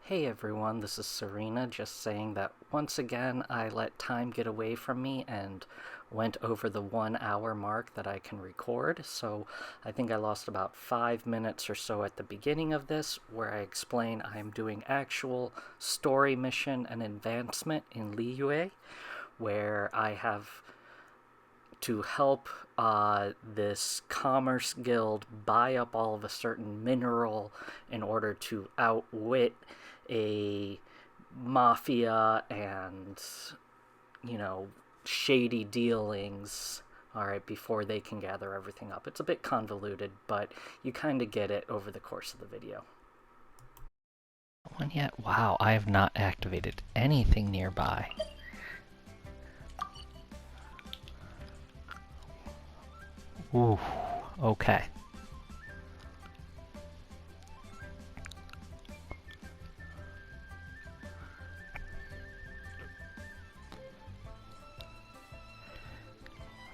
Hey everyone, this is Serena, just saying that once again I let time get away from me and went over the 1 hour mark that I can record, so I think I lost about 5 minutes or so at the beginning of this, where I explain I am doing actual story mission and advancement in Liyue, where I have to help this commerce guild buy up all of a certain mineral in order to outwit a mafia and, shady dealings, alright, before they can gather everything up. It's a bit convoluted, but you kind of get it over the course of the video. One yet? Wow, I have not activated anything nearby. Ooh, okay.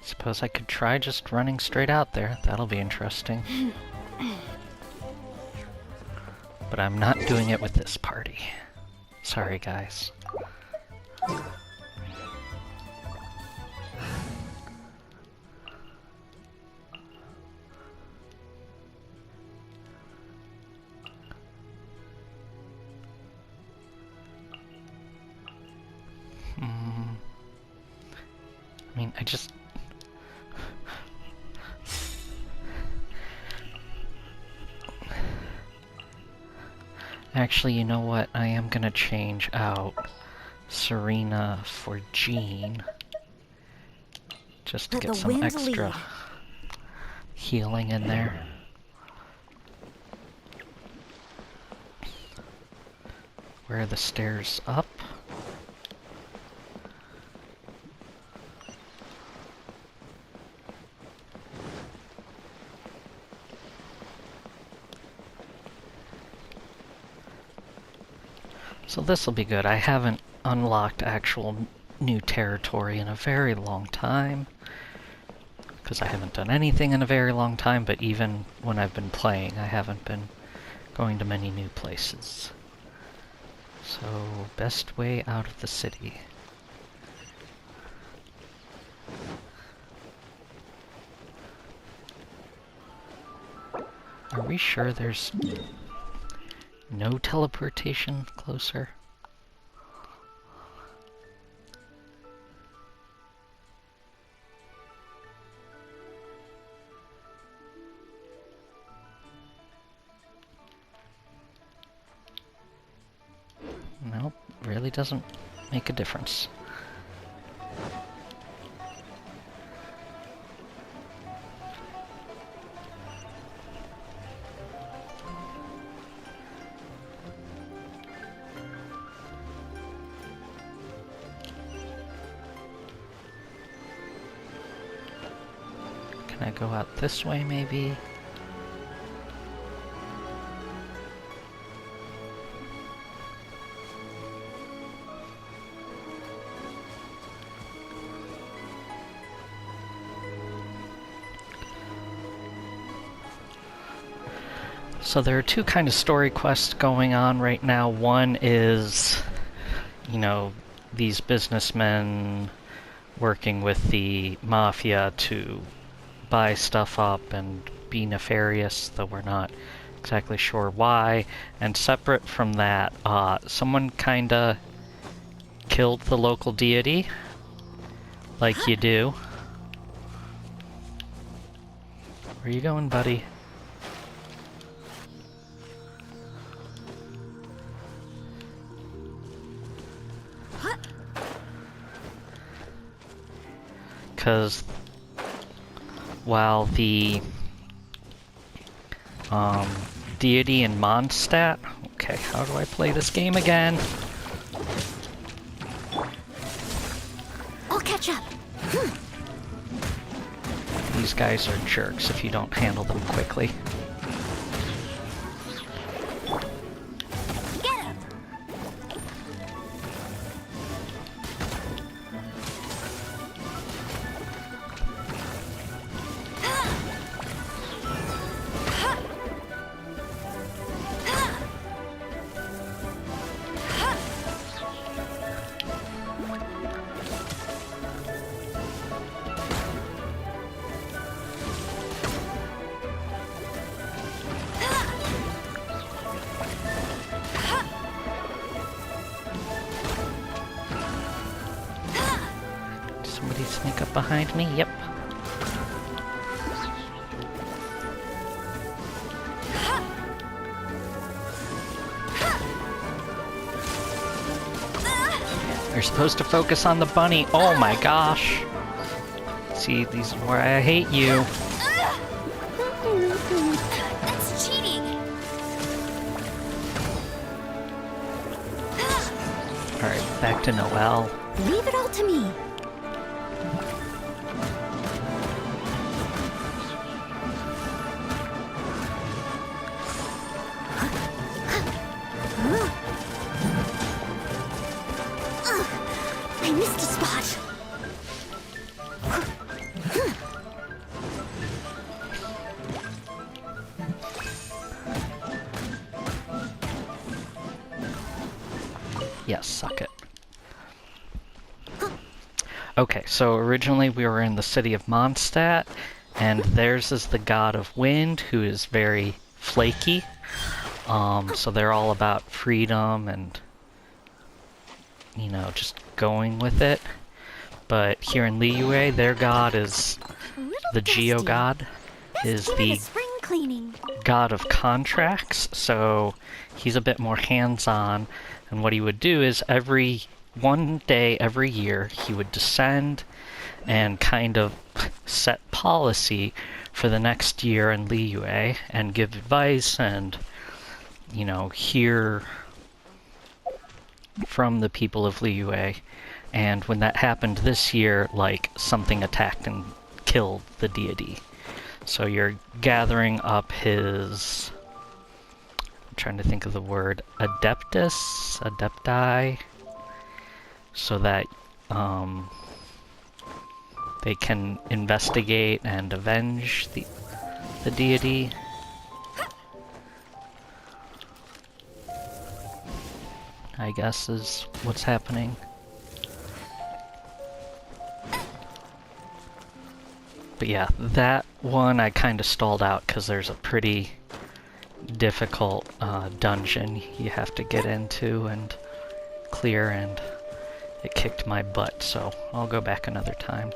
Suppose I could try just running straight out there. That'll be interesting. But I'm not doing it with this party. Sorry, guys. I mean, Actually, you know what? I am gonna change out Serena for Jean. Just to get some extra healing in there. Where are the stairs up? So this'll be good. I haven't unlocked actual new territory in a very long time, because I haven't done anything in a very long time, but even when I've been playing, I haven't been going to many new places. So, best way out of the city. Are we sure there's no teleportation closer? Nope, really doesn't make a difference. Can I go out this way, maybe? So there are two kind of story quests going on right now. One is, these businessmen working with the mafia to buy stuff up and be nefarious, though we're not exactly sure why. And separate from that, someone kinda killed the local deity, like you do. Where you going, buddy? Because while the deity in Mondstadt... Okay, how do I play this game again? I'll catch up. These guys are jerks if you don't handle them quickly. Get him. somebody sneak up behind me? Yep. You're supposed to focus on the bunny. Oh my gosh. See, these is where I hate you. That's cheating. Alright, back to Noelle. Leave it all to me. I missed a spot. Yes, suck it. Okay, so originally we were in the city of Mondstadt, and theirs is the god of wind, who is very flaky. So they're all about freedom and, you know, just going with it. But here in Liyue, their god is the Geo god, is the spring cleaning. god of contracts, so he's a bit more hands-on, and what he would do is one day every year he would descend and kind of set policy for the next year in Liyue and give advice and, you know, hear from the people of Liyue. And when that happened this year, like, something attacked and killed the deity. So you're gathering up his... I'm trying to think of the word. Adepti, so that they can investigate and avenge the deity. I guess is what's happening. But yeah, that one I kind of stalled out because there's a pretty difficult dungeon you have to get into and clear, and it kicked my butt, so I'll go back another time.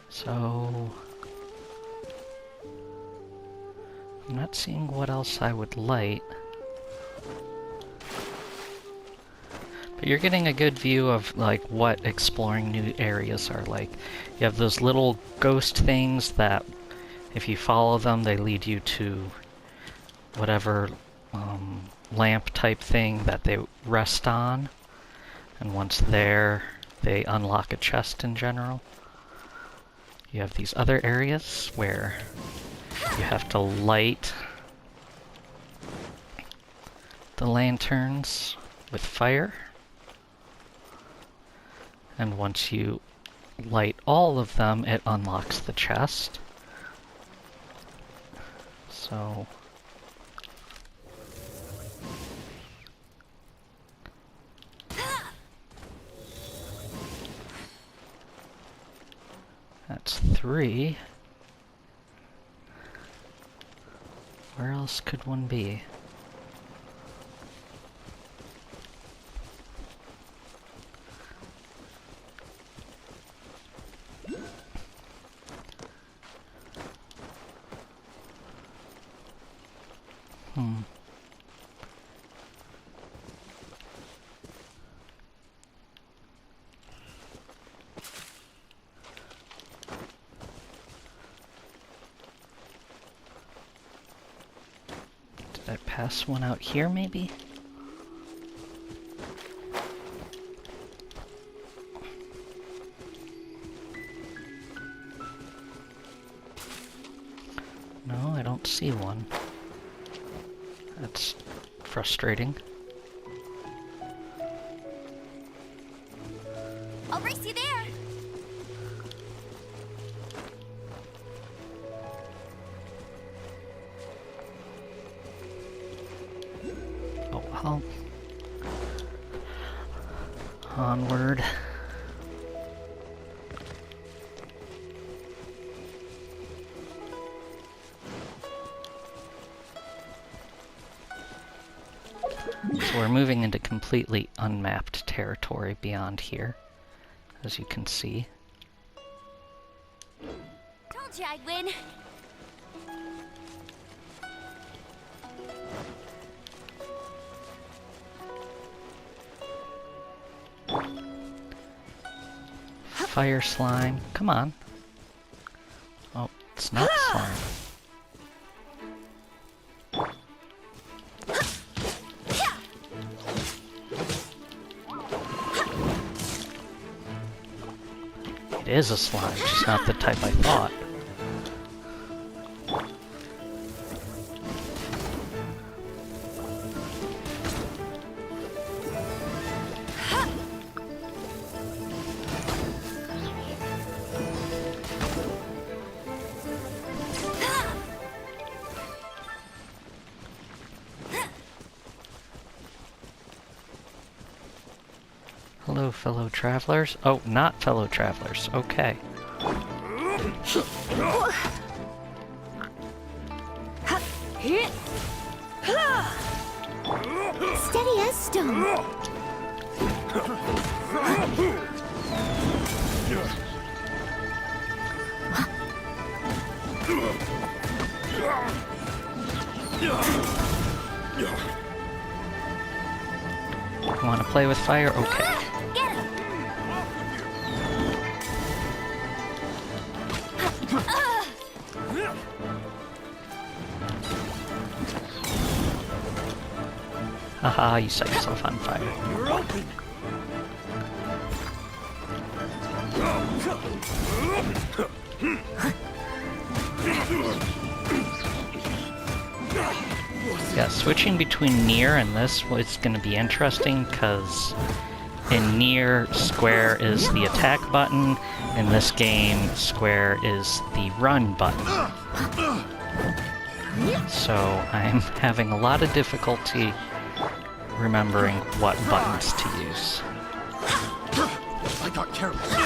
So... I'm not seeing what else I would light. But you're getting a good view of, like, what exploring new areas are like. You have those little ghost things that, if you follow them, they lead you to whatever lamp type thing that they rest on. And once there, they unlock a chest in general. You have these other areas where you have to light the lanterns with fire. And once you light all of them, it unlocks the chest. So... that's 3. Where else could one be? Did I pass one out here, maybe? No, I don't see one. That's frustrating. I'll race you there. Oh well. Onward. So we're moving into completely unmapped territory beyond here, as you can see. Told you I'd win. Fire slime. Come on. Oh, it's not slime. It is a slime, just not the type I thought. Hello, fellow travelers. Oh, not fellow travelers. Okay. Steady as stone. Want to play with fire? Okay. Get him. Haha, you set yourself on fire. You're open. Yeah, switching between Nier and this was going to be interesting, because in Nier, square is the attack button. In this game, square is the run button. So I'm having a lot of difficulty remembering what buttons to use. I got careless.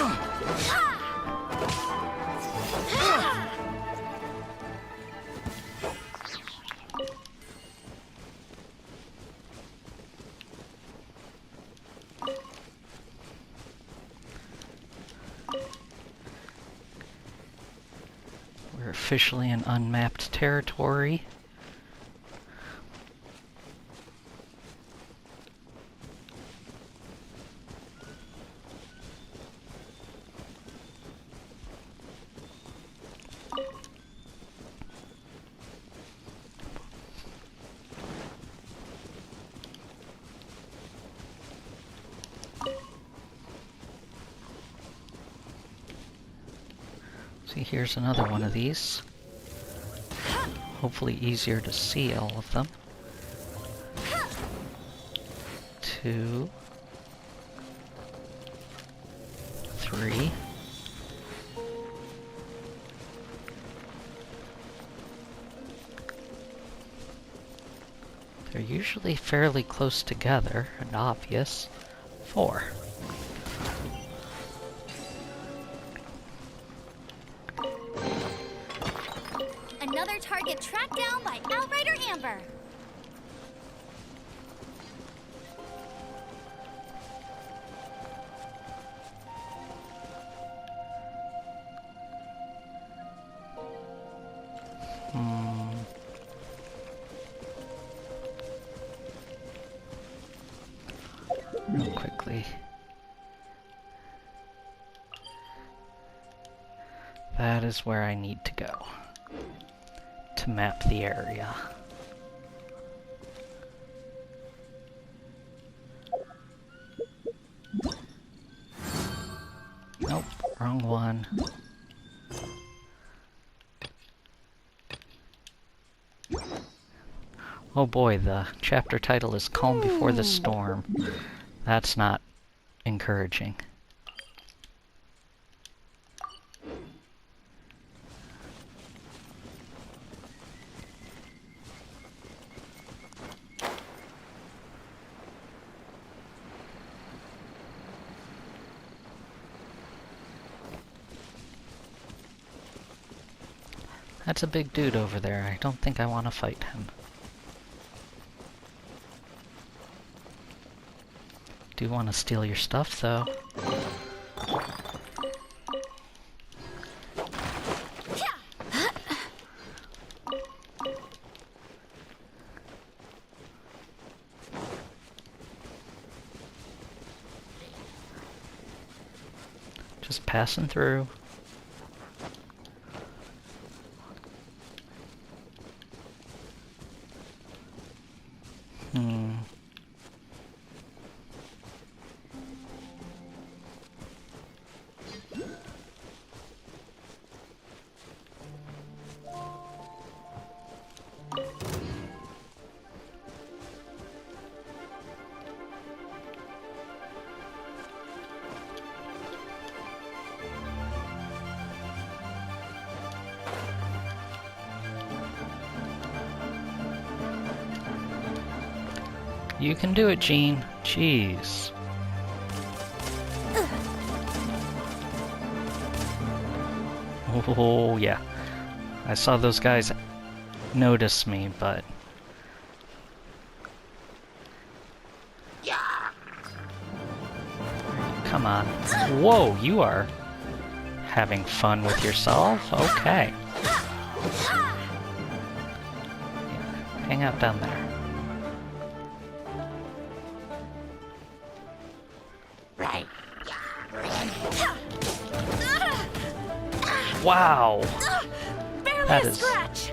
We're officially in unmapped territory. See, here's another one of these. Hopefully easier to see all of them. 2, 3. They're usually fairly close together and obvious. 4. Another target tracked down by Outrider Amber. Real quickly. That is where I need to go to map the area. Nope, wrong one. Oh boy, the chapter title is Calm Before the Storm. That's not encouraging. That's a big dude over there. I don't think I want to fight him. Do want to steal your stuff, though. Just passing through. You can do it, Jean. Jeez. Oh, yeah. I saw those guys notice me, but... Come on. Whoa, you are having fun with yourself? Okay. Yeah. Hang out down there. Wow! That is... Scratch.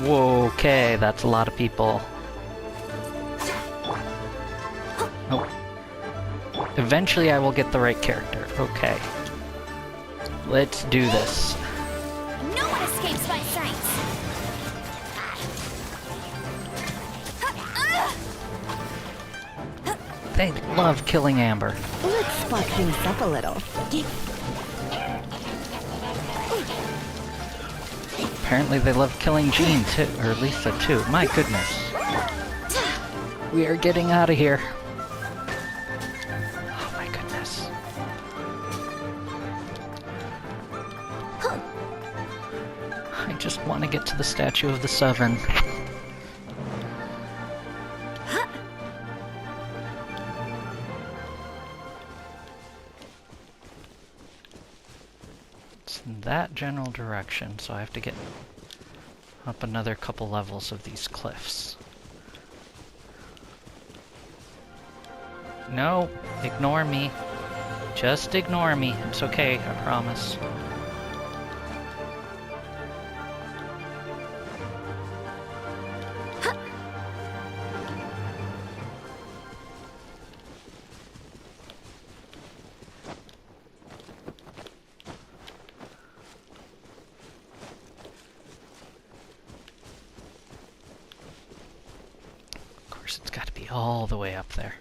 Whoa, okay, that's a lot of people. Oh. Eventually I will get the right character. Okay. Let's do this. No one escapes my sight. They love killing Amber. Let's spark things up a little. Apparently they love killing Jean too, or Lisa too. My goodness. We are getting out of here. Oh my goodness. I just want to get to the Statue of the Seven. It's in that general direction, so I have to get up another couple levels of these cliffs. No, ignore me. Just ignore me. It's okay, I promise. Of course, it's got to be all the way up there.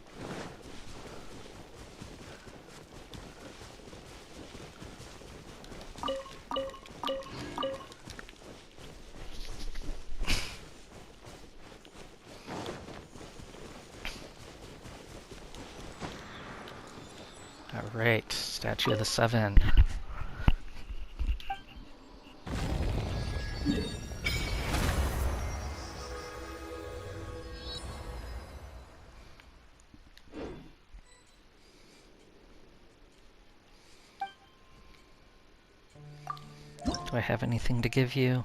Alright, Statue of the Seven. Do I have anything to give you?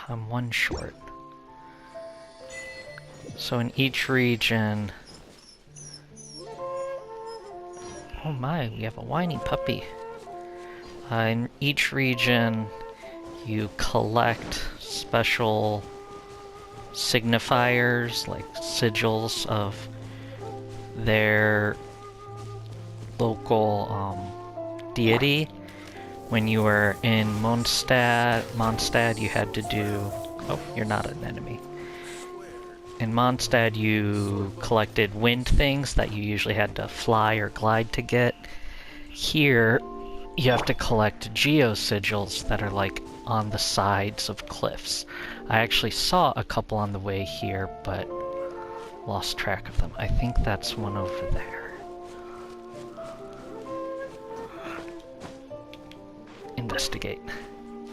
I'm one short. So in each region... Oh my, we have a whiny puppy. In each region, you collect special signifiers, like sigils of their local deity. When you were in Mondstadt, you had to do... Oh, you're not an enemy. In Mondstadt, you collected wind things that you usually had to fly or glide to get. Here, you have to collect geosigils that are like on the sides of cliffs. I actually saw a couple on the way here, but lost track of them. I think that's one over there. Investigate.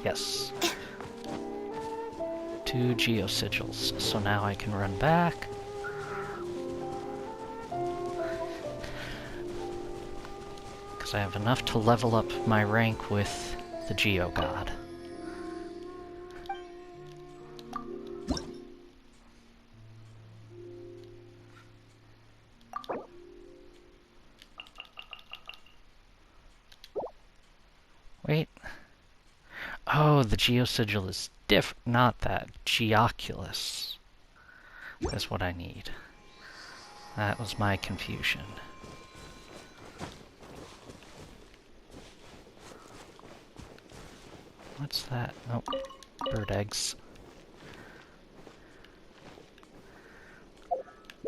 Yes. 2 geosigils. So now I can run back. Because I have enough to level up my rank with the Geo God. Wait. Oh, the Geosigil is not that. Geoculus. That's what I need. That was my confusion. What's that? Oh, bird eggs.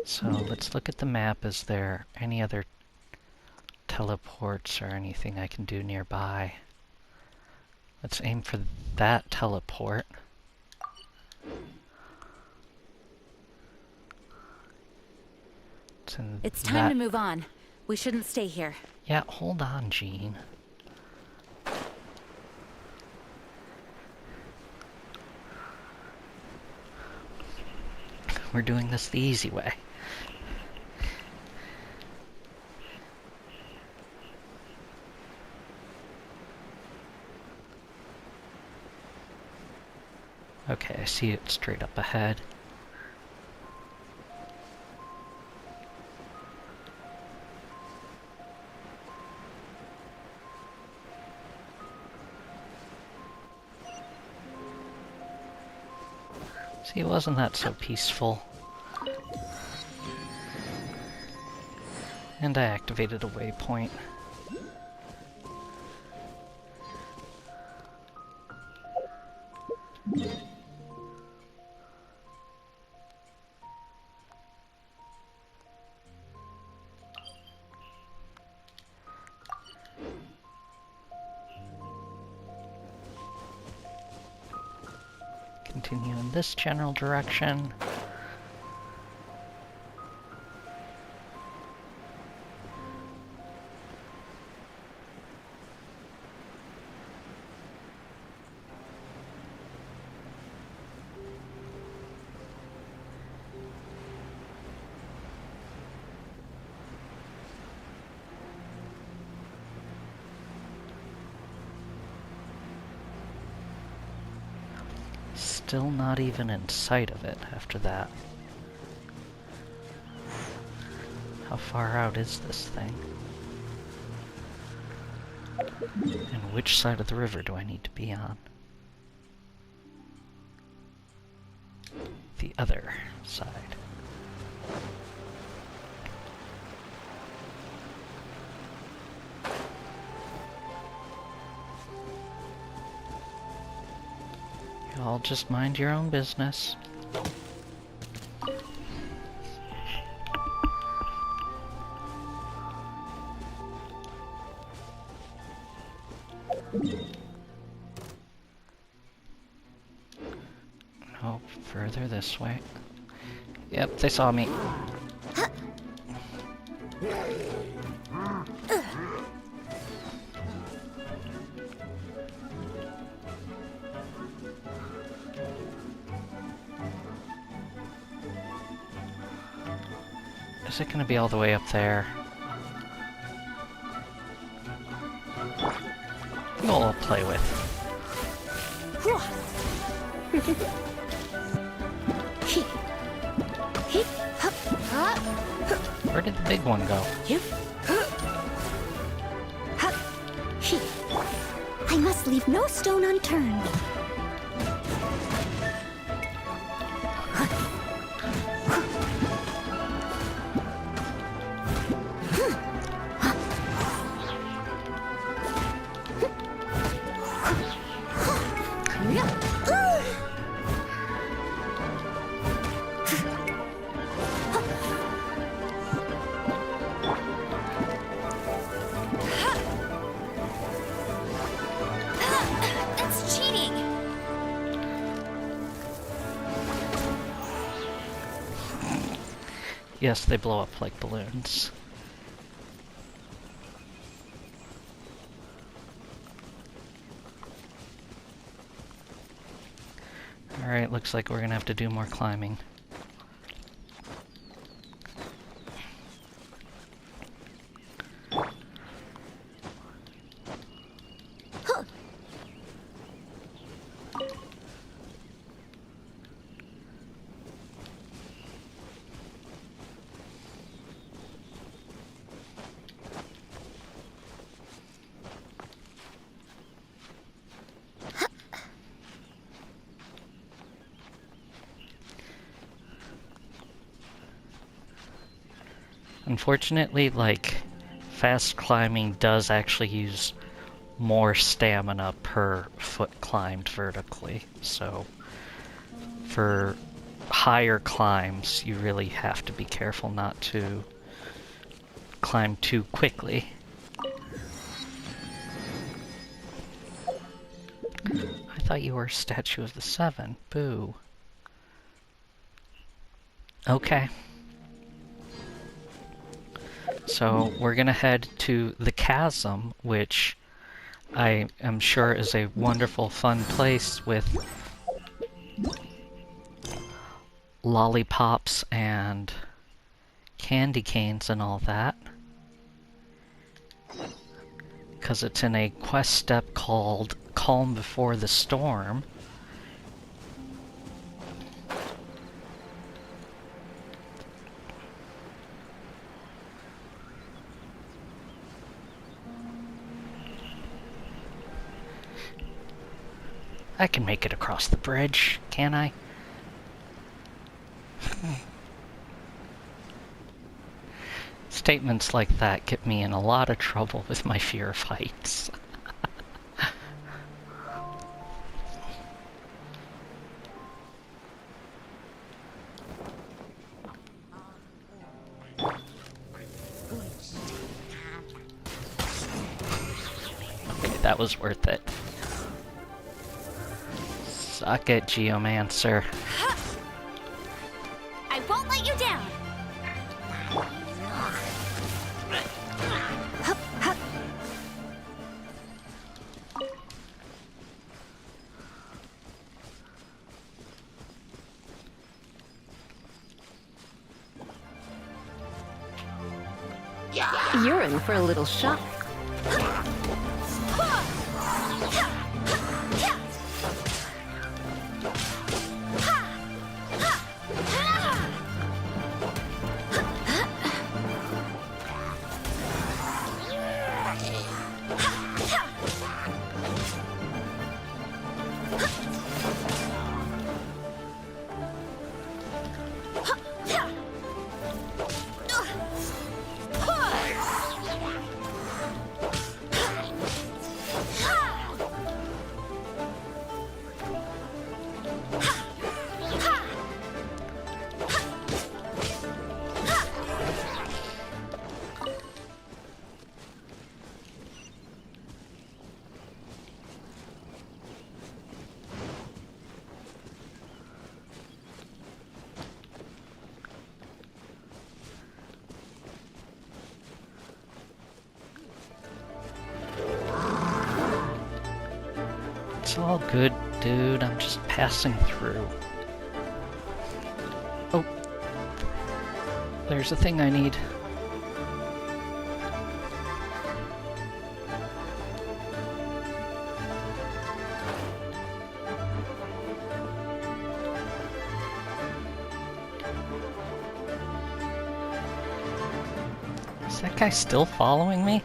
So let's look at the map. Is there any other teleports or anything I can do nearby? Let's aim for that teleport. It's time to move on. We shouldn't stay here. Yeah, hold on, Jean. We're doing this the easy way. Okay, I see it straight up ahead. See, wasn't that so peaceful? And I activated a waypoint. Continue in this general direction. Still not even in sight of it after that. How far out is this thing? And which side of the river do I need to be on? The other side. Y'all just mind your own business. No, further this way. Yep, they saw me. Is it gonna be all the way up there? We'll play with. Where did the big one go? I must leave no stone unturned. Yes, they blow up like balloons. Alright, looks like we're gonna have to do more climbing. Unfortunately, like, fast climbing does actually use more stamina per foot climbed vertically, so for higher climbs, you really have to be careful not to climb too quickly. I thought you were a statue of the Seven. Boo. Okay. So we're gonna head to the chasm, which I am sure is a wonderful, fun place with lollipops and candy canes and all that. Because it's in a quest step called Calm Before the Storm. I can make it across the bridge, can I? Statements like that get me in a lot of trouble with my fear of heights. Okay, that was worth it. Suck it, Geomancer. I won't let you down. You're in for a little shock. It's all good, dude. I'm just passing through. Oh. There's a thing I need. Is that guy still following me?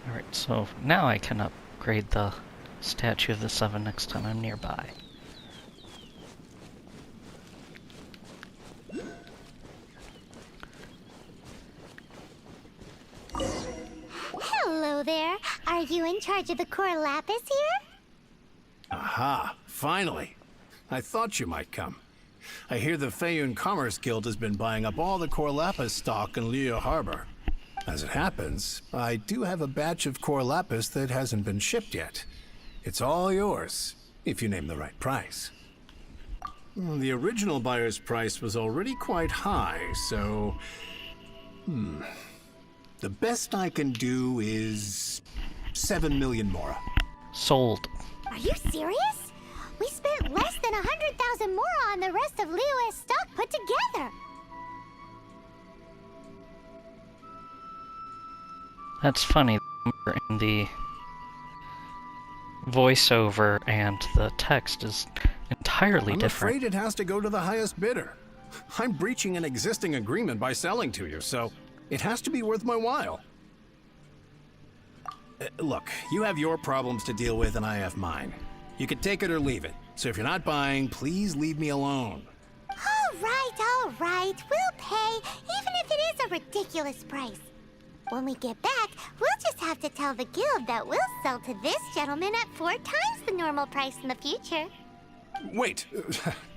Alright, so now I can upgrade the Statue of the Seven next time I'm nearby. Hello there. Are you in charge of the core lapis here? Aha! finally. I thought you might come. I hear the Feiyun Commerce Guild has been buying up all the core lapis stock in Liyue Harbor. As it happens, I do have a batch of core lapis that hasn't been shipped yet. It's all yours, if you name the right price. The original buyer's price was already quite high, so... The best I can do is... 7 million more. Sold. Are you serious? We spent less than 100,000 more on the rest of Liyue's stock put together. That's funny. In the voiceover and the text is entirely different. I'm afraid it has to go to the highest bidder. I'm breaching an existing agreement by selling to you, so it has to be worth my while. Look, you have your problems to deal with and I have mine. You can take it or leave it. So if you're not buying, please leave me alone. All right. We'll pay, even if it is a ridiculous price. When we get back, we'll just have to tell the guild that we'll sell to this gentleman at 4 times the normal price in the future. Wait,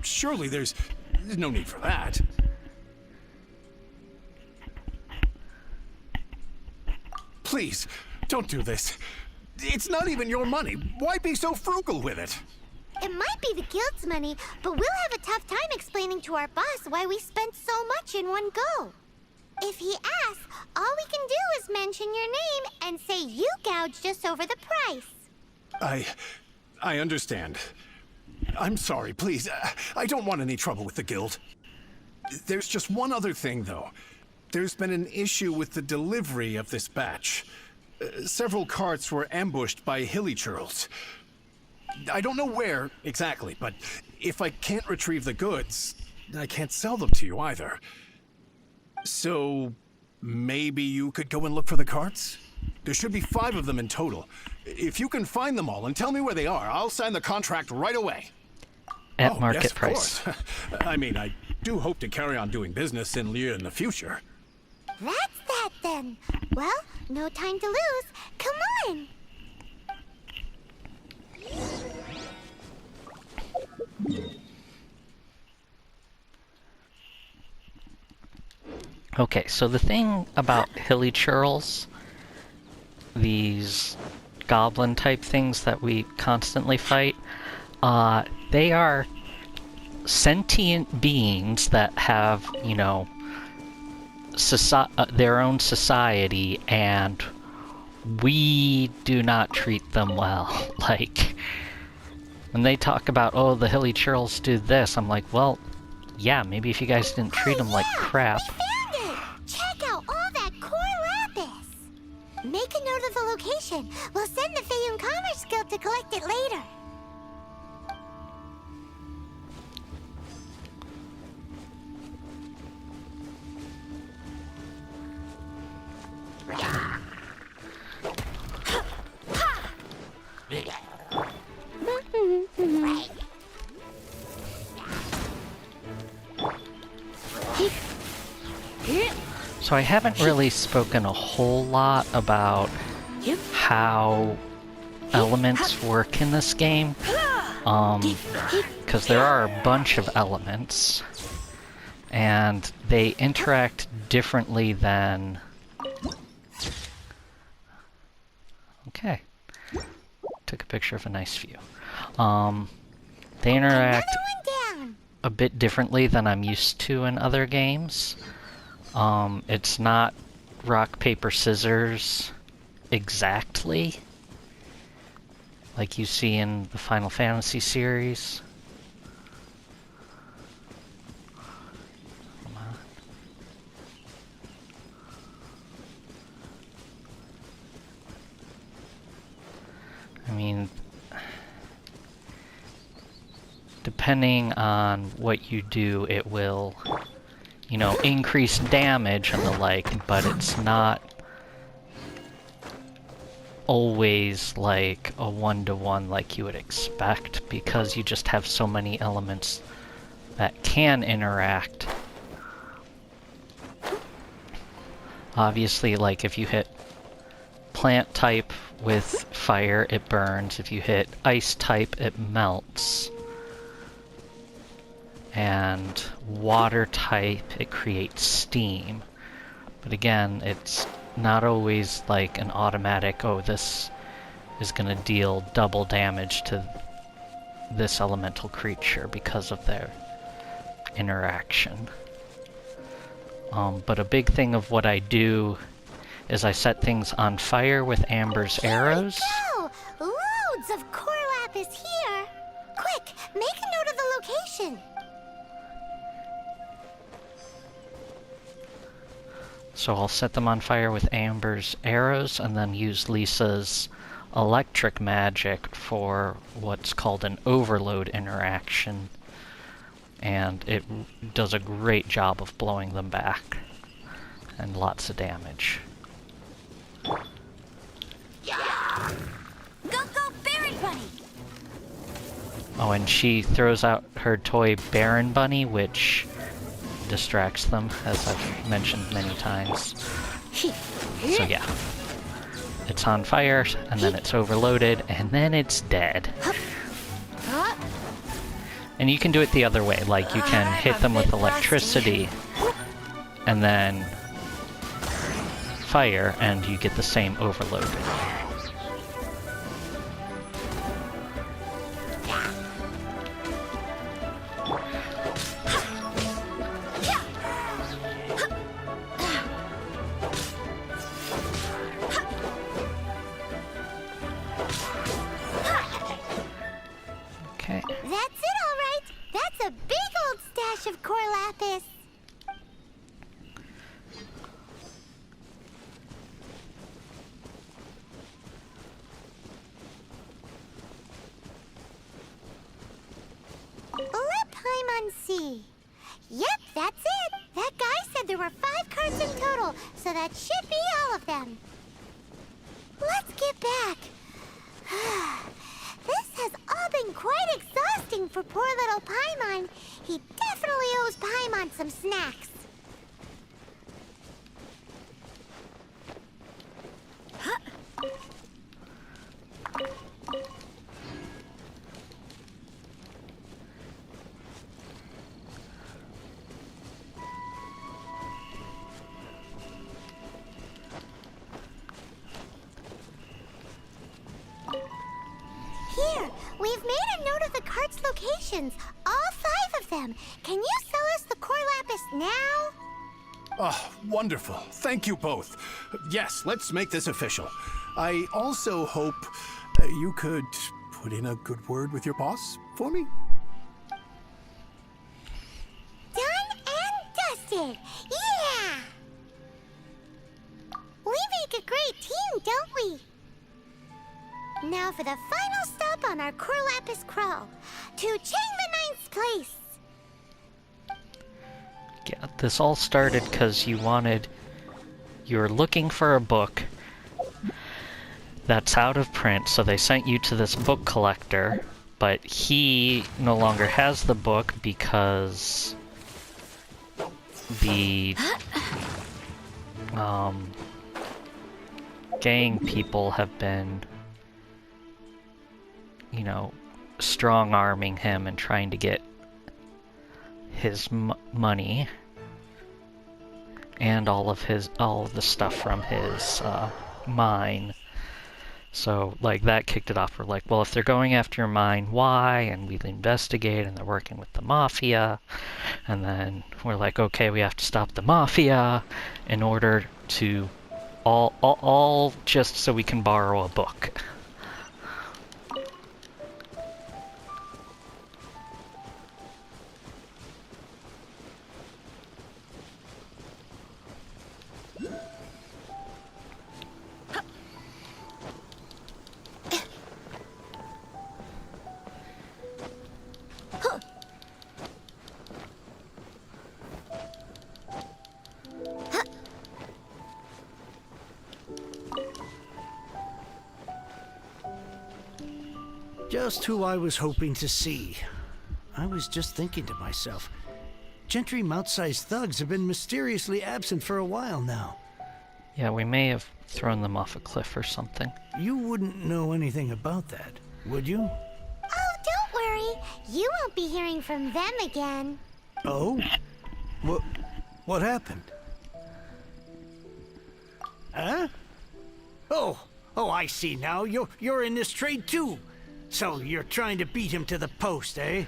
surely there's no need for that. Please, don't do this. It's not even your money. Why be so frugal with it? It might be the guild's money, but we'll have a tough time explaining to our boss why we spent so much in one go. If he asks, all we can do is mention your name and say you gouged us over the price. I understand. I'm sorry, please. I don't want any trouble with the guild. There's just one other thing, though. There's been an issue with the delivery of this batch. Several carts were ambushed by hilly churls. I don't know where exactly, but if I can't retrieve the goods, I can't sell them to you either. So, maybe you could go and look for the carts? There should be 5 of them in total. If you can find them all and tell me where they are, I'll sign the contract right away. At market yes, price. Of course. I mean, I do hope to carry on doing business in Liyue in the future. That's that then. Well, no time to lose. Come on. Okay, so the thing about hilly churls, these goblin-type things that we constantly fight, they are sentient beings that have, you know, their own society, and we do not treat them well. Like, when they talk about, oh, the hilly churls do this, I'm like, well, yeah, maybe if you guys didn't treat them like crap. We found it! Check out all that core lapis! Make a note of the location. We'll send the Feiyun Commerce Guild to collect it later. So I haven't really spoken a whole lot about how elements work in this game, because there are a bunch of elements, and they interact differently than... Okay. Took a picture of a nice view. They interact a bit differently than I'm used to in other games. It's not rock, paper, scissors exactly, like you see in the Final Fantasy series. Come on. I mean, depending on what you do, it will, you know, increase damage and the like, but it's not always like a one-to-one like you would expect, because you just have so many elements that can interact. Obviously, like if you hit plant type with fire, it burns. If you hit ice type, it melts. and water type, it creates steam. But again, it's not always like an automatic, oh, this is going to deal double damage to this elemental creature because of their interaction. But a big thing of what I do is I set things on fire with Amber's arrows. Here we go! Loads of core lapis here! Quick, make a note of the location! So I'll set them on fire with Amber's arrows and then use Lisa's electric magic for what's called an overload interaction. And it does a great job of blowing them back. And lots of damage. Go, go, Baron Bunny! Oh, and she throws out her toy Baron Bunny, which distracts them, as I've mentioned many times. So yeah. It's on fire, and then it's overloaded, and then it's dead. And you can do it the other way, like you can hit them with electricity, and then fire, and you get the same overload. Okay. That's it, all right! That's a big old stash of core lapis! Let Paimon see. Yep, that's it. That guy said there were 5 cards in total, so that should be all of them. Let's get back. This has all been quite exhausting for poor little Paimon. He definitely owes Paimon some snacks. Here, we've made a note of the cards' locations. All 5 of them. Can you sell us the core lapis now? Oh, wonderful. Thank you both. Yes, let's make this official. I also hope you could put in a good word with your boss for me. Done and dusted. Yeah! We make a great team, don't we? Now for the final stop on our core lapis crawl. To Chang the Ninth's place. Yeah, this all started because you were looking for a book that's out of print, so they sent you to this book collector, but he no longer has the book because the gang people have been, you know, strong-arming him and trying to get his money and all of the stuff from his mine. So, like, that kicked it off. We're like, well, if they're going after your mine, why? And we investigate, and they're working with the mafia. And then we're like, okay, we have to stop the mafia in order to all just so we can borrow a book. Just who I was hoping to see. I was just thinking to myself, Gentry Mount-sized thugs have been mysteriously absent for a while now. Yeah, we may have thrown them off a cliff or something. You wouldn't know anything about that, would you? Oh, don't worry. You won't be hearing from them again. Oh? What happened? Huh? Oh, I see now. You're in this trade too. So you're trying to beat him to the post, eh?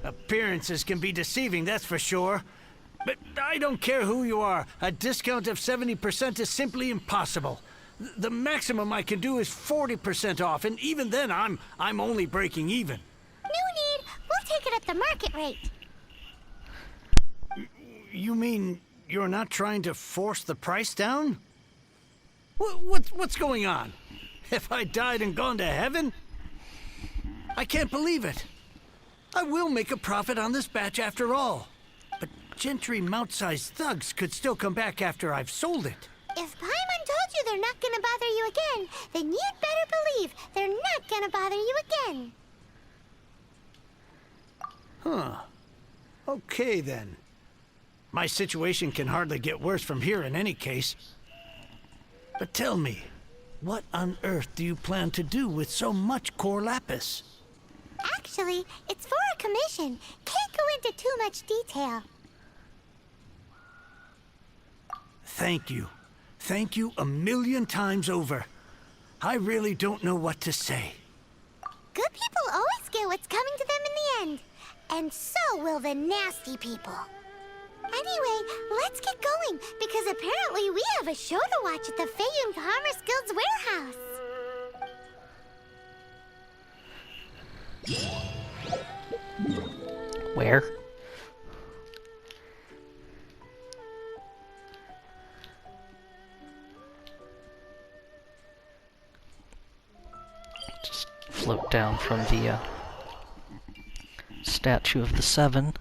Appearances can be deceiving, that's for sure. But I don't care who you are. A discount of 70% is simply impossible. The maximum I can do is 40% off, and even then I'm only breaking even. No need. We'll take it at the market rate. You mean you're not trying to force the price down? What's going on? Have I died and gone to heaven? I can't believe it. I will make a profit on this batch after all. But Gentry mount-sized thugs could still come back after I've sold it. If Paimon told you they're not gonna bother you again, then you'd better believe they're not gonna bother you again. Huh. Okay, then. My situation can hardly get worse from here in any case. But tell me, what on earth do you plan to do with so much core lapis? Actually, it's for a commission. Can't go into too much detail. Thank you. Thank you a million times over. I really don't know what to say. Good people always get what's coming to them in the end. And so will the nasty people. Anyway, let's get going, because apparently we have a show to watch at the Feiyun Commerce Guild's warehouse. Where? Just float down from the statue of the Seven.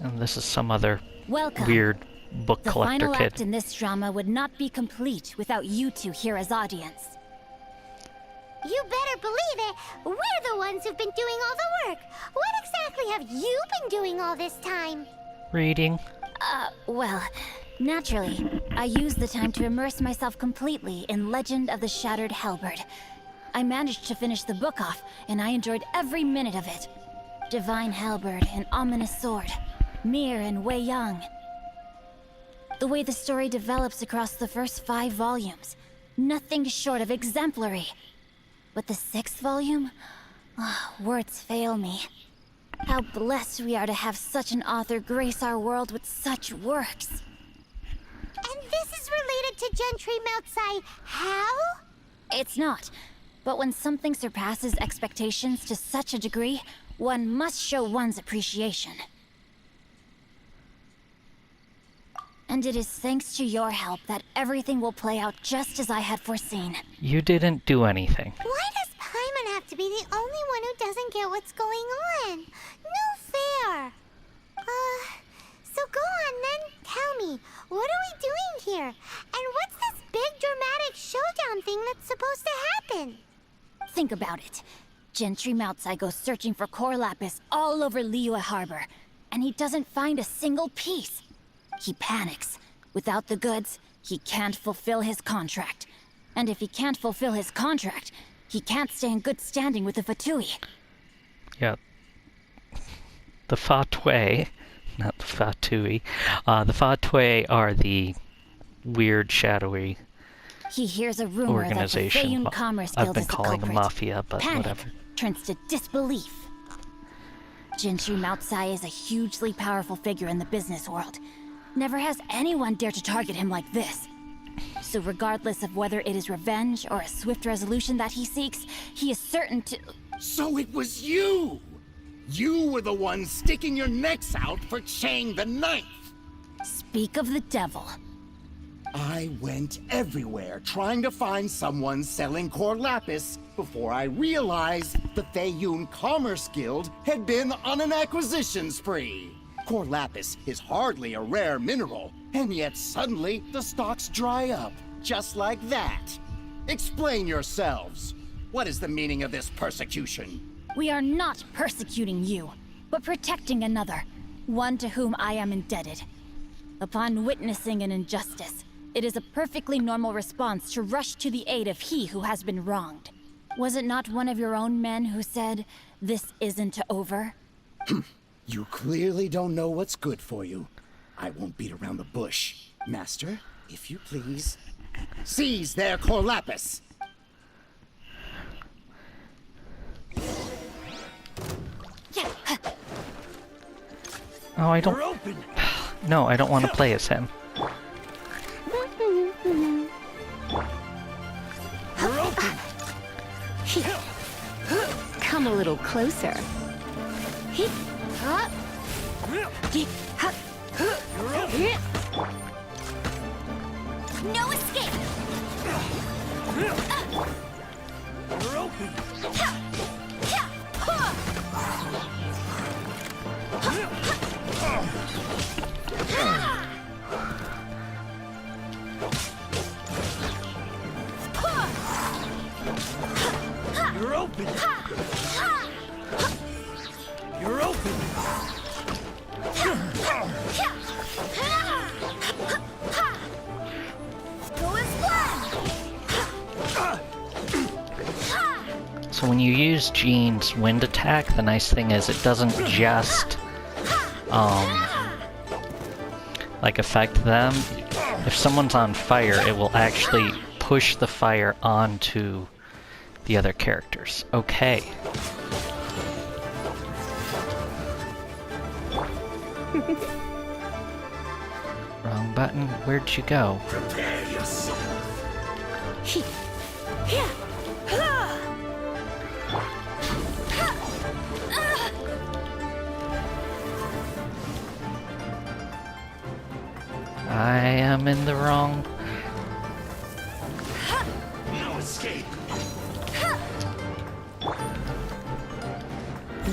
And this is some other Welcome. weird book The collector final kid. act in this drama would not be complete without you two here as audience. You better believe it. We're the ones who've been doing all the work. What exactly have you been doing all this time? Reading. Well, naturally, I used the time to immerse myself completely in Legend of the Shattered Halberd. I managed to finish the book off, and I enjoyed every minute of it. Divine Halberd, an ominous sword. Mir and Wei Yang. The way the story develops across the first 5 volumes, nothing short of exemplary. But the 6th volume? Words fail me. How blessed we are to have such an author grace our world with such works. And this is related to Gentry Moutsai. How? It's not. But when something surpasses expectations to such a degree, one must show one's appreciation. And it is thanks to your help that everything will play out just as I had foreseen. You didn't do anything. Why does Paimon have to be the only one who doesn't get what's going on? No fair. So go on then. Tell me, what are we doing here? And what's this big dramatic showdown thing that's supposed to happen? Think about it. Gentry Moutsai goes searching for core lapis all over Liyue Harbor, and he doesn't find a single piece. He panics. Without the goods, he can't fulfill his contract. And if he can't fulfill his contract, he can't stay in good standing with the Fatui. Yeah. The Fatui, not the Fatui. The Fatui are the weird, shadowy He hears a rumor that the organization. Feiyun Commerce I've Guild been is the calling them culprit. mafia, but Panic whatever. turns to disbelief. Gentry Moutsai is a hugely powerful figure in the business world. Never has anyone dared to target him like this. So regardless of whether it is revenge or a swift resolution that he seeks, he is certain to... So it was you! You were the one sticking your necks out for Chang the Ninth! Speak of the devil. I went everywhere trying to find someone selling core lapis before I realized the Feiyun Commerce Guild had been on an acquisition spree. Core lapis is hardly a rare mineral, and yet suddenly the stocks dry up, just like that. Explain yourselves. What is the meaning of this persecution? We are not persecuting you, but protecting another, one to whom I am indebted. Upon witnessing an injustice, it is a perfectly normal response to rush to the aid of he who has been wronged. Was it not one of your own men who said, "This isn't over"? You clearly don't know what's good for you. I won't beat around the bush. Master, if you please, seize their core lapis! Oh, I don't... We're open. No, I don't want to play as him. We're open. Come a little closer. No escape! We're open. You're open. You're open. Go as planned! So when you use Jean's wind attack, the nice thing is it doesn't just, like affect them. If someone's on fire, it will actually push the fire onto the other characters. Okay. Wrong button. Where'd you go? Prepare yourself! I am in the wrong... No escape!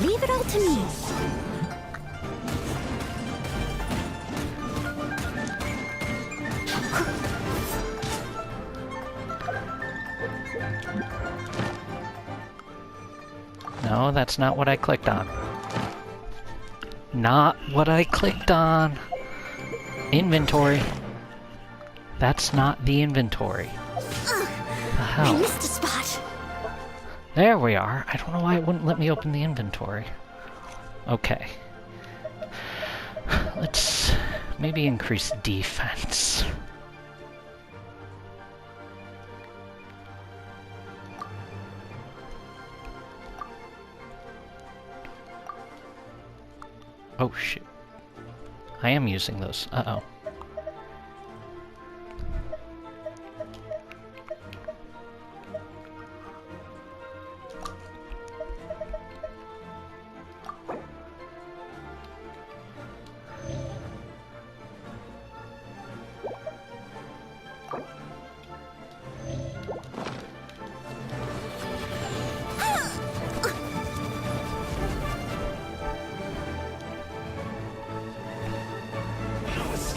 Leave it all to me. No, that's not what I clicked on. Not what I clicked on. Inventory. That's not the inventory. The I hell? missed a spot. There we are. I don't know why it wouldn't let me open the inventory. Okay. Let's maybe increase defense. Oh shit. I am using those. Uh-oh.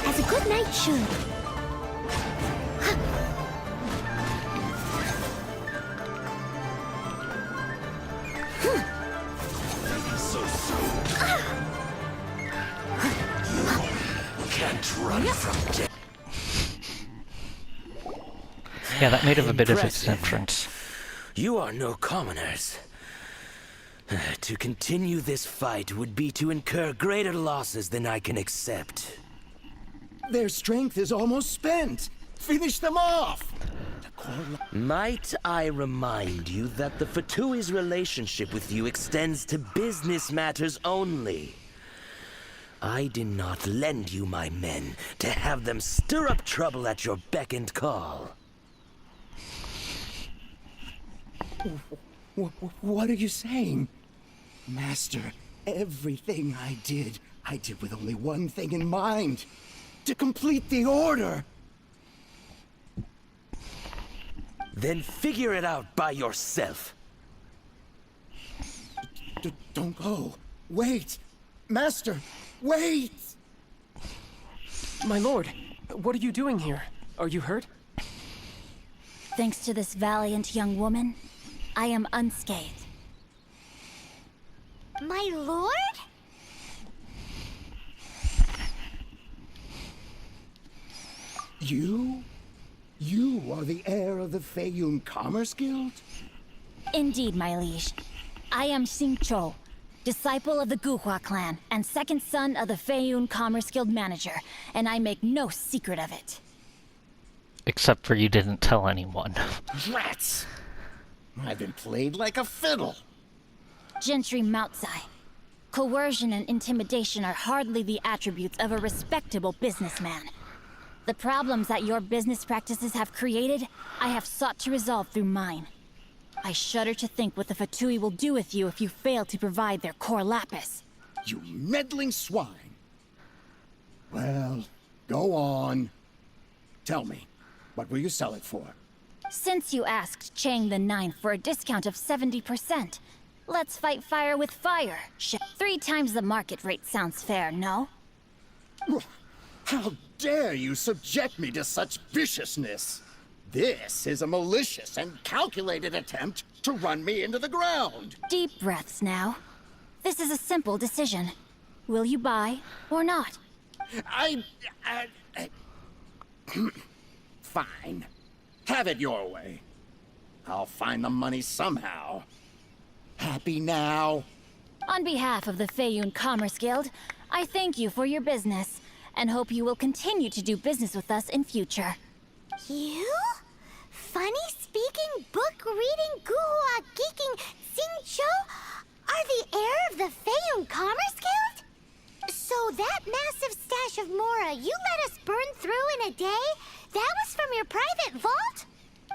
As a good knight should. So soon. You can't run from death. Yeah, that made a bit of its Impressive. entrance. You are no commoners. To continue this fight would be to incur greater losses than I can accept. Their strength is almost spent. Finish them off! The core Might I remind you that the Fatui's relationship with you extends to business matters only? I did not lend you my men to have them stir up trouble at your beck and call. What are you saying? Master, everything I did with only one thing in mind. To complete the order. Then figure it out by yourself. Don't go. Wait. Master, wait! My lord, what are you doing here? Are you hurt? Thanks to this valiant young woman, I am unscathed. My lord? You are the heir of the Feiyun Commerce Guild? Indeed, my liege. I am Xingqiu, disciple of the Guhua clan and second son of the Feiyun Commerce Guild manager, and I make no secret of it. Except for you didn't tell anyone. Rats! I've been played like a fiddle. Gentry Moutsai. Coercion and intimidation are hardly the attributes of a respectable businessman. The problems that your business practices have created, I have sought to resolve through mine. I shudder to think what the Fatui will do with you if you fail to provide their core lapis. You meddling swine. Well, go on. Tell me, what will you sell it for? Since you asked Chang the Ninth for a discount of 70%, let's fight fire with fire. 3 times the market rate sounds fair, no? How dare you subject me to such viciousness? This is a malicious and calculated attempt to run me into the ground. Deep breaths now. This is a simple decision. Will you buy or not? Fine. Have it your way. I'll find the money somehow. Happy now? On behalf of the Feiyun Commerce Guild, I thank you for your business, and hope you will continue to do business with us in future. You? Funny speaking, book reading, guhua geeking Xingqiu are the heir of the Feiyun Commerce Guild? So that massive stash of Mora you let us burn through in a day? That was from your private vault?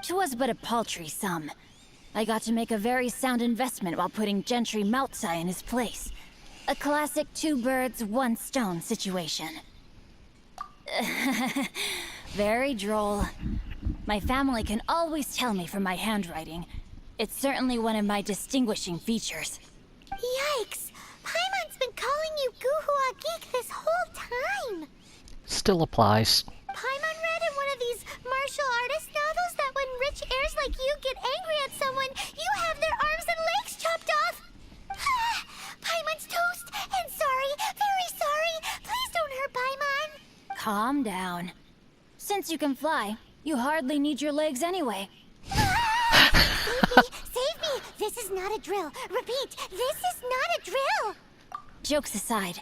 'Twas but a paltry sum. I got to make a very sound investment while putting Gentry Moutsai in his place. A classic 2 birds, 1 stone situation. Very droll. My family can always tell me from my handwriting. It's certainly one of my distinguishing features. Yikes! Paimon's been calling you Guhua Geek this whole time! Still applies. Paimon read in one of these martial artist novels that when rich heirs like you get angry at someone, you have their arms and legs chopped off! Paimon's toast! And sorry, very sorry! Please don't hurt Paimon! Calm down. Since you can fly, you hardly need your legs anyway. Save me! Save me! This is not a drill! Repeat, this is not a drill! Jokes aside,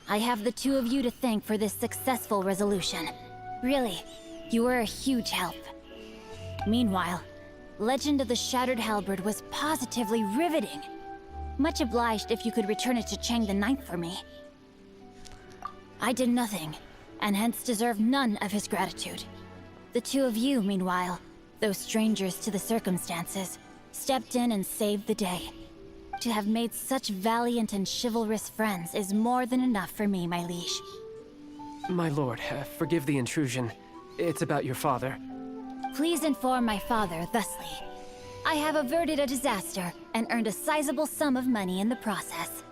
I have the 2 of you to thank for this successful resolution. Really, you were a huge help. Meanwhile, Legend of the Shattered Halberd was positively riveting. Much obliged if you could return it to Chang the Ninth for me. I did nothing, and hence deserve none of his gratitude. The 2 of you, meanwhile, though strangers to the circumstances, stepped in and saved the day. To have made such valiant and chivalrous friends is more than enough for me, my liege. My lord, forgive the intrusion. It's about your father. Please inform my father thusly. I have averted a disaster and earned a sizable sum of money in the process.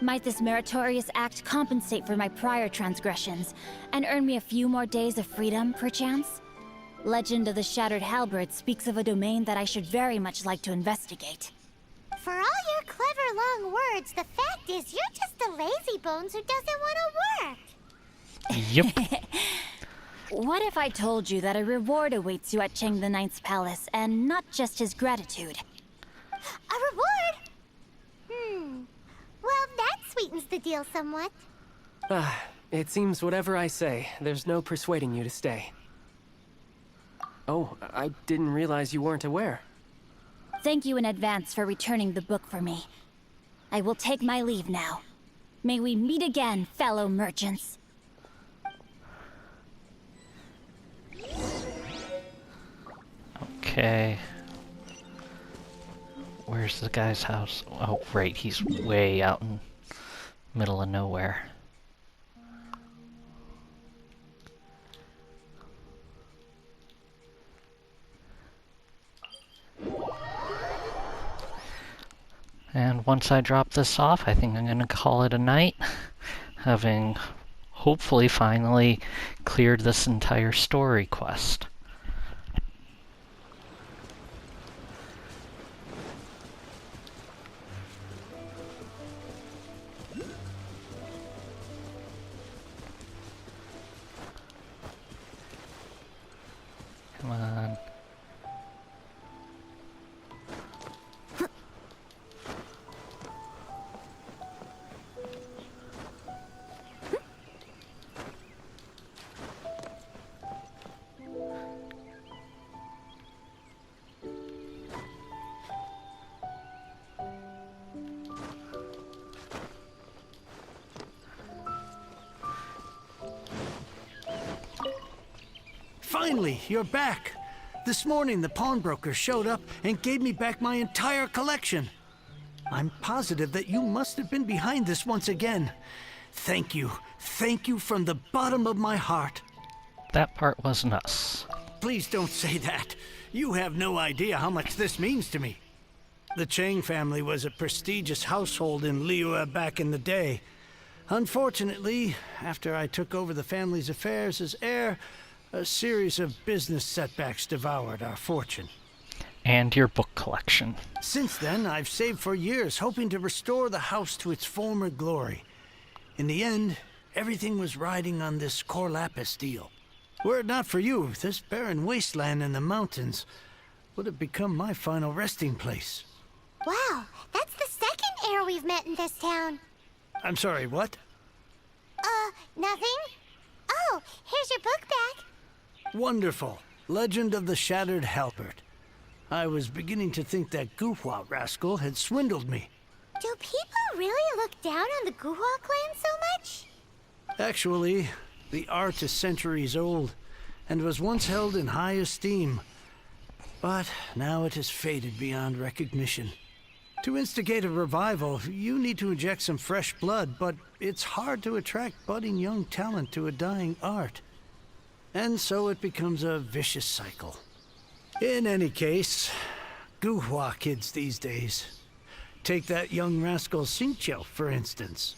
Might this meritorious act compensate for my prior transgressions and earn me a few more days of freedom, perchance? Legend of the Shattered Halberd speaks of a domain that I should very much like to investigate. For all your clever long words, the fact is you're just a lazy bones who doesn't want to work. Yep. What if I told you that a reward awaits you at Chang the Ninth's palace, and not just his gratitude? A reward? Well, that sweetens the deal somewhat. It seems whatever I say, there's no persuading you to stay. Oh, I didn't realize you weren't aware. Thank you in advance for returning the book for me. I will take my leave now. May we meet again, fellow merchants. Okay. Where's the guy's house? Oh, right, he's way out in middle of nowhere. And once I drop this off, I think I'm going to call it a night, having hopefully finally cleared this entire story quest. Come on. Finally, you're back. This morning, the pawnbroker showed up and gave me back my entire collection. I'm positive that you must have been behind this once again. Thank you. Thank you from the bottom of my heart. That part wasn't us. Please don't say that. You have no idea how much this means to me. The Chang family was a prestigious household in Liyue back in the day. Unfortunately, after I took over the family's affairs as heir, a series of business setbacks devoured our fortune. And your book collection. Since then, I've saved for years, hoping to restore the house to its former glory. In the end, everything was riding on this Core Lapis deal. Were it not for you, this barren wasteland in the mountains would have become my final resting place. Wow, that's the second heir we've met in this town. I'm sorry, what? Nothing? Oh, here's your book back. Wonderful. Legend of the Shattered Halberd. I was beginning to think that Guhua rascal had swindled me. Do people really look down on the Guhua clan so much? Actually, the art is centuries old, and was once held in high esteem. But now it has faded beyond recognition. To instigate a revival, you need to inject some fresh blood, but it's hard to attract budding young talent to a dying art. And so it becomes a vicious cycle. In any case, Guhua kids these days. Take that young rascal Xingqiu, for instance.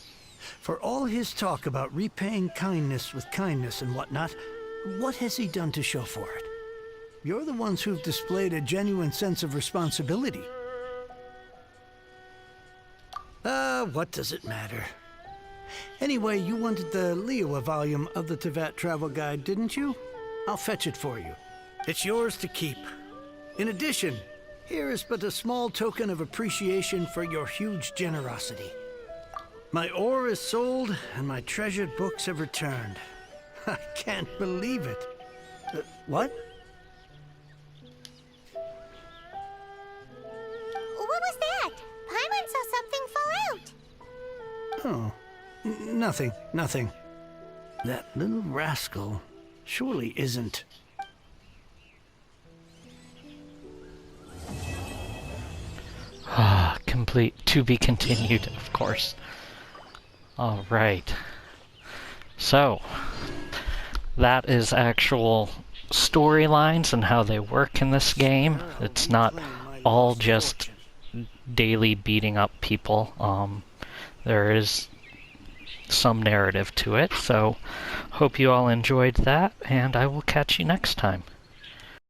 For all his talk about repaying kindness with kindness and whatnot, what has he done to show for it? You're the ones who've displayed a genuine sense of responsibility. What does it matter? Anyway, you wanted the Liyue volume of the Teyvat Travel Guide, didn't you? I'll fetch it for you. It's yours to keep. In addition, here is but a small token of appreciation for your huge generosity. My ore is sold, and my treasured books have returned. I can't believe it. What? What was that? Paimon saw something fall out. Oh, nothing. That little rascal surely isn't. Complete. To be continued, of course. Alright. So, that is actual storylines and how they work in this game. It's not all just daily beating up people. There is some narrative to it, so hope you all enjoyed that, and I will catch you next time.